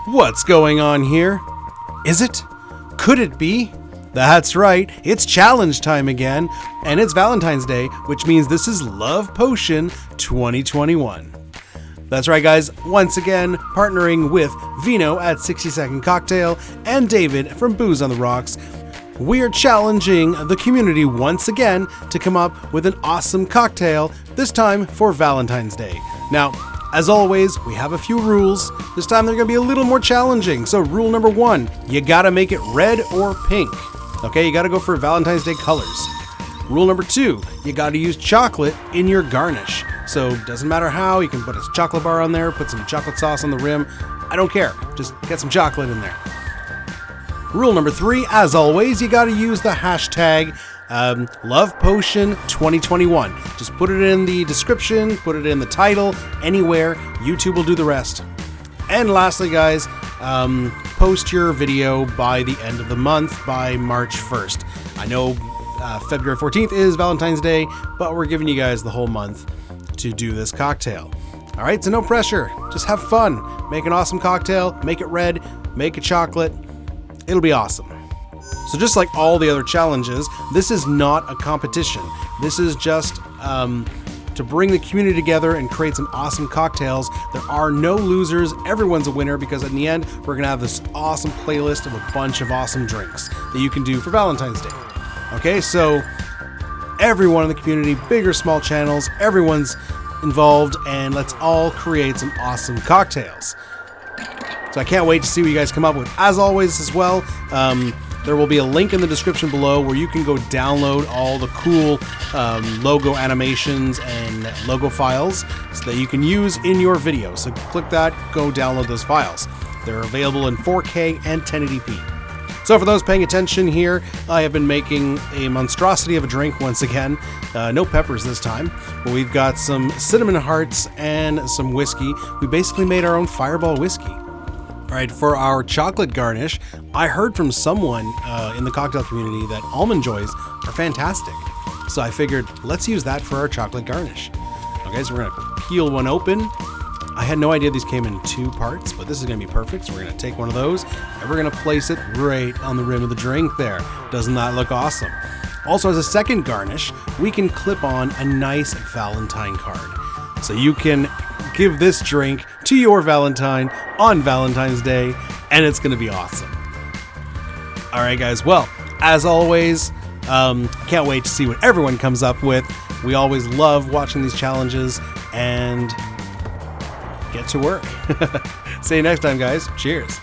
What's going on here? Is it? Could it be? That's right, it's challenge time again, and it's Valentine's Day, which means this is Love Potion 2021. That's right, guys, once again, partnering with Vino at 60 Second Cocktail and David from Booze on the Rocks, we are challenging the community once again to come up with an awesome cocktail, this time for Valentine's Day. Now, as always, we have a few rules. This time they're going to be a little more challenging. So rule number 1, you got to make it red or pink. Okay, you got to go for Valentine's Day colors. Rule number 2, you got to use chocolate in your garnish. So doesn't matter how, you can put a chocolate bar on there, put some chocolate sauce on the rim. I don't care, just get some chocolate in there. Rule number 3, as always, you got to use the hashtag Love Potion 2021. Just put it in the description, put it in the title, anywhere. YouTube will do the rest. And lastly, guys, post your video by the end of the month, by March 1st. I know February 14th is Valentine's Day, but we're giving you guys the whole month to do this cocktail. All right, so no pressure. Just have fun. Make an awesome cocktail. Make it red. Make it chocolate. It'll be awesome. So just like all the other challenges, this is not a competition. This is just to bring the community together and create some awesome cocktails. There are no losers. Everyone's a winner because in the end, we're going to have this awesome playlist of a bunch of awesome drinks that you can do for Valentine's Day. Okay, so everyone in the community, big or small channels, everyone's involved, and let's all create some awesome cocktails. So I can't wait to see what you guys come up with. As always as well, there will be a link in the description below where you can go download all the cool logo animations and logo files so that you can use in your video. So click that, go download those files. They're available in 4K and 1080p. So for those paying attention here, I have been making a monstrosity of a drink once again. No peppers this time, but we've got some cinnamon hearts and some whiskey. We basically made our own fireball whiskey. All right, for our chocolate garnish, I heard from someone in the cocktail community that almond joys are fantastic. So I figured, let's use that for our chocolate garnish. Okay, so we're gonna peel one open. I had no idea these came in 2 parts, but this is gonna be perfect. So we're gonna take one of those and we're gonna place it right on the rim of the drink there. Doesn't that look awesome? Also, as a second garnish, we can clip on a nice Valentine card. So you can give this drink to your Valentine on Valentine's Day, and it's going to be awesome. All right, guys. Well, as always, can't wait to see what everyone comes up with. We always love watching these challenges, and get to work. See you next time, guys. Cheers.